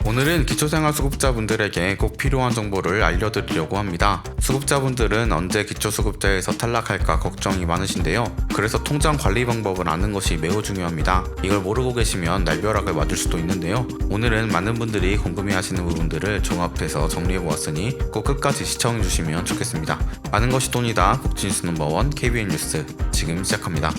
오늘은 기초생활수급자분들에게 꼭 필요한 정보를 알려드리려고 합니다. 수급자분들은 언제 기초수급자에서 탈락할까 걱정이 많으신데요. 그래서 통장 관리 방법을 아는 것이 매우 중요합니다. 이걸 모르고 계시면 날벼락을 맞을 수도 있는데요. 오늘은 많은 분들이 궁금해하시는 부분들을 종합해서 정리해보았으니 꼭 끝까지 시청해주시면 좋겠습니다. 아는 것이 돈이다. 복지뉴스 넘버원 KBN 뉴스 지금 시작합니다.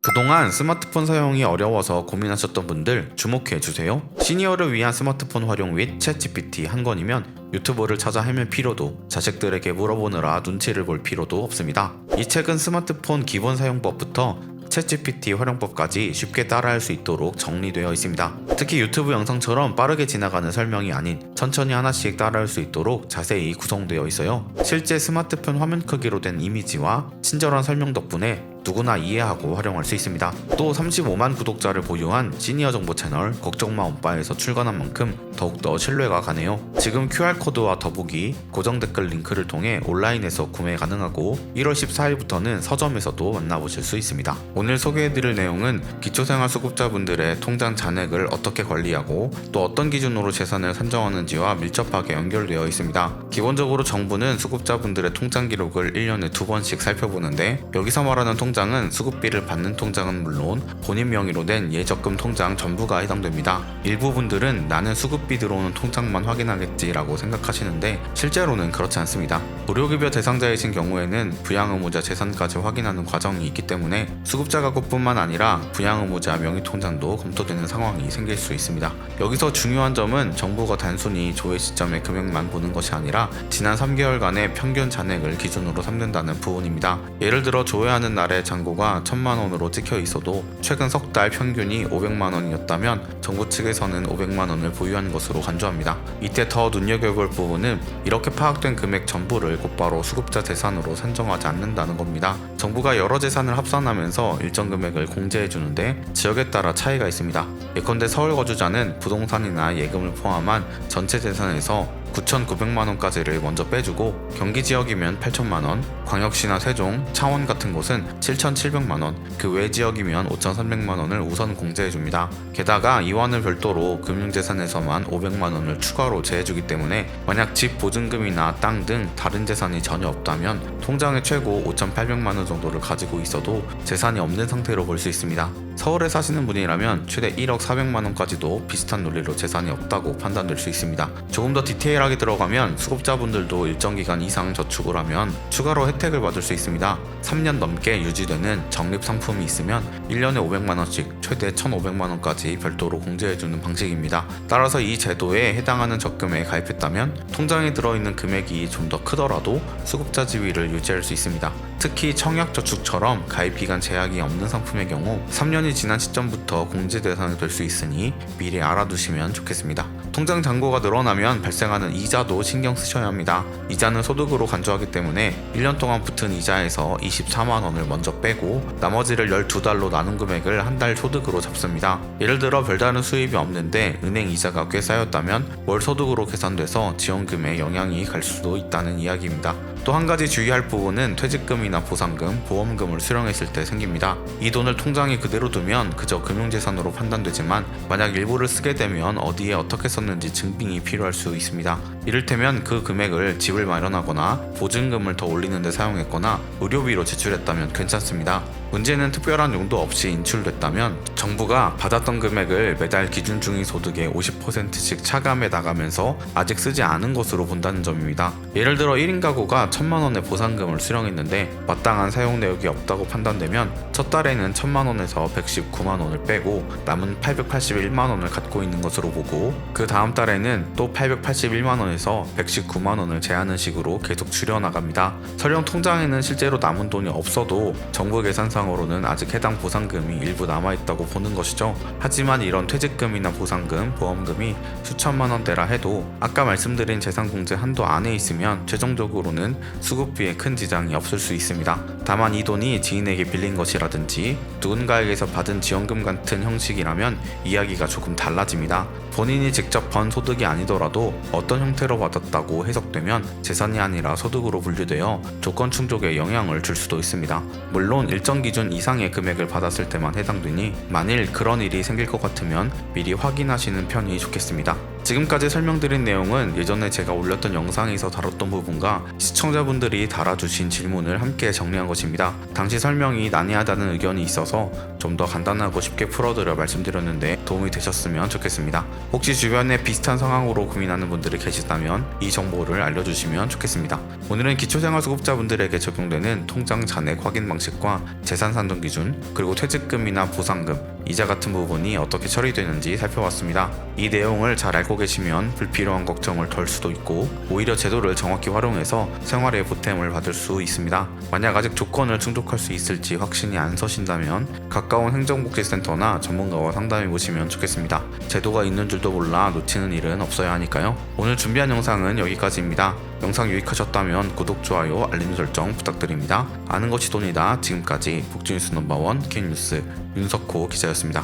그동안 스마트폰 사용이 어려워서 고민하셨던 분들 주목해주세요. 시니어를 위한 스마트폰 활용 및 챗GPT 한 권이면 유튜브를 찾아 헤맬 필요도, 자식들에게 물어보느라 눈치를 볼 필요도 없습니다. 이 책은 스마트폰 기본 사용법부터 챗GPT 활용법까지 쉽게 따라할 수 있도록 정리되어 있습니다. 특히 유튜브 영상처럼 빠르게 지나가는 설명이 아닌 천천히 하나씩 따라할 수 있도록 자세히 구성되어 있어요. 실제 스마트폰 화면 크기로 된 이미지와 친절한 설명 덕분에 누구나 이해하고 활용할 수 있습니다. 또 35만 구독자를 보유한 시니어 정보 채널 걱정마 엄빠에서 출간한 만큼 더욱더 신뢰가 가네요. 지금 QR코드와 더보기, 고정 댓글 링크를 통해 온라인에서 구매 가능하고 1월 14일부터는 서점에서도 만나보실 수 있습니다. 오늘 소개해드릴 내용은 기초생활수급자분들의 통장 잔액을 어떻게 관리하고 또 어떤 기준으로 재산을 산정하는지와 밀접하게 연결되어 있습니다. 기본적으로 정부는 수급자분들의 통장 기록을 1년에 2번씩 살펴보는데, 여기서 말하는 통장은 수급비를 받는 통장은 물론 본인 명의로 된 예적금 통장 전부가 해당됩니다. 일부 분들은 나는 수급비 들어오는 통장만 확인하겠지라고 생각하시는데 실제로는 그렇지 않습니다. 무료급여 대상자이신 경우에는 부양의무자 재산까지 확인하는 과정이 있기 때문에 수급자 가구뿐만 아니라 부양의무자 명의통장도 검토되는 상황이 생길 수 있습니다. 여기서 중요한 점은 정부가 단순히 조회 시점의 금액만 보는 것이 아니라 지난 3개월간의 평균 잔액을 기준으로 삼는다는 부분입니다. 예를 들어 조회하는 날에 잔고가 1,000만 원으로 찍혀 있어도 최근 석 달 평균이 500만 원이었다면 정부 측에서는 500만 원을 보유한 것으로 간주합니다. 이때 더 눈여겨볼 부분은 이렇게 파악된 금액 전부를 곧바로 수급자 재산으로 산정하지 않는다는 겁니다. 정부가 여러 재산을 합산하면서 일정 금액을 공제해주는데 지역에 따라 차이가 있습니다. 예컨대 서울 거주자는 부동산이나 예금을 포함한 전체 재산에서 9,900만 원까지를 먼저 빼주고, 경기 지역이면 8,000만 원, 광역시나 세종, 창원 같은 곳은 7,700만 원, 그 외 지역이면 5,300만 원을 우선 공제해줍니다. 게다가 이와는 별도로 금융재산에서만 500만 원을 추가로 제해주기 때문에 만약 집 보증금이나 땅 등 다른 재산이 전혀 없다면 통장에 최고 5,800만 원 정도를 가지고 있어도 재산이 없는 상태로 볼 수 있습니다. 서울에 사시는 분이라면 최대 1억 400만 원까지도 비슷한 논리로 재산이 없다고 판단될 수 있습니다. 조금 더 디테일하게 들어가면 수급자분들도 일정 기간 이상 저축을 하면 추가로 혜택을 받을 수 있습니다. 3년 넘게 유지되는 적립 상품이 있으면 1년에 500만 원씩 최대 1,500만 원까지 별도로 공제해주는 방식입니다. 따라서 이 제도에 해당하는 적금에 가입했다면 통장에 들어있는 금액이 좀 더 크더라도 수급자 지위를 유지할 수 있습니다. 특히 청약저축처럼 가입 기간 제약이 없는 상품의 경우 3년이 지난 시점부터 공제 대상이 될 수 있으니 미리 알아두시면 좋겠습니다. 통장 잔고가 늘어나면 발생하는 이자도 신경 쓰셔야 합니다. 이자는 소득으로 간주하기 때문에 1년 동안 붙은 이자에서 24만 원을 먼저 빼고 나머지를 12달로 나눈 금액을 한 달 소득으로 잡습니다. 예를 들어 별다른 수입이 없는데 은행 이자가 꽤 쌓였다면 월 소득으로 계산돼서 지원금에 영향이 갈 수도 있다는 이야기입니다. 또 한 가지 주의할 부분은 퇴직금이나 보상금, 보험금을 수령했을 때 생깁니다. 이 돈을 통장에 그대로 두면 그저 금융재산으로 판단되지만 만약 일부를 쓰게 되면 어디에 어떻게 썼는지 증빙이 필요할 수 있습니다. 이를테면 그 금액을 집을 마련하거나 보증금을 더 올리는 데 사용했거나 의료비로 지출했다면 괜찮습니다. 문제는 특별한 용도 없이 인출됐다면 정부가 받았던 금액을 매달 기준 중위 소득의 50%씩 차감해 나가면서 아직 쓰지 않은 것으로 본다는 점입니다. 예를 들어 1인 가구가 1,000만 원의 보상금을 수령했는데 마땅한 사용 내역이 없다고 판단되면 첫 달에는 1,000만 원에서 119만 원을 빼고 남은 881만 원을 갖고 있는 것으로 보고, 그 다음 달에는 또 881만 원에서 119만 원을 제하는 식으로 계속 줄여나갑니다. 설령 통장에는 실제로 남은 돈이 없어도 정부 계산상으로는 아직 해당 보상금이 일부 남아있다고 보는 것이죠. 하지만 이런 퇴직금이나 보상금, 보험금이 수천만 원대라 해도 아까 말씀드린 재산공제 한도 안에 있으면 최종적으로는 수급비에 큰 지장이 없을 수 있습니다. 다만 이 돈이 지인에게 빌린 것이라든지 누군가에게서 받은 지원금 같은 형식이라면 이야기가 조금 달라집니다. 본인이 직접 번 소득이 아니더라도 어떤 형태로 형태로 받았다고 해석되면 재산이 아니라 소득으로 분류되어 조건 충족에 영향을 줄 수도 있습니다. 물론 일정 기준 이상의 금액을 받았을 때만 해당되니 만일 그런 일이 생길 것 같으면 미리 확인하시는 편이 좋겠습니다. 지금까지 설명드린 내용은 예전에 제가 올렸던 영상에서 다뤘던 부분과 시청자분들이 달아주신 질문을 함께 정리한 것입니다. 당시 설명이 난해하다는 의견이 있어서 좀 더 간단하고 쉽게 풀어드려 말씀드렸는데 도움이 되셨으면 좋겠습니다. 혹시 주변에 비슷한 상황으로 고민하는 분들이 계시다면 이 정보를 알려주시면 좋겠습니다. 오늘은 기초생활수급자분들에게 적용되는 통장 잔액 확인 방식과 재산 산정 기준, 그리고 퇴직금이나 보상금, 이자 같은 부분이 어떻게 처리되는지 살펴봤습니다. 이 내용을 잘 알고 계시면 불필요한 걱정을 덜 수도 있고 오히려 제도를 정확히 활용해서 생활에 보탬을 받을 수 있습니다. 만약 아직 조건을 충족할 수 있을지 확신이 안 서신다면 가까운 행정복지센터나 전문가와 상담해 보시면 좋겠습니다. 제도가 있는 줄도 몰라 놓치는 일은 없어야 하니까요. 오늘 준비한 영상은 여기까지입니다. 영상 유익하셨다면 구독, 좋아요, 알림 설정 부탁드립니다. 아는 것이 돈이다. 지금까지 복지뉴스 넘버원 K뉴스 윤석호 기자였습니다.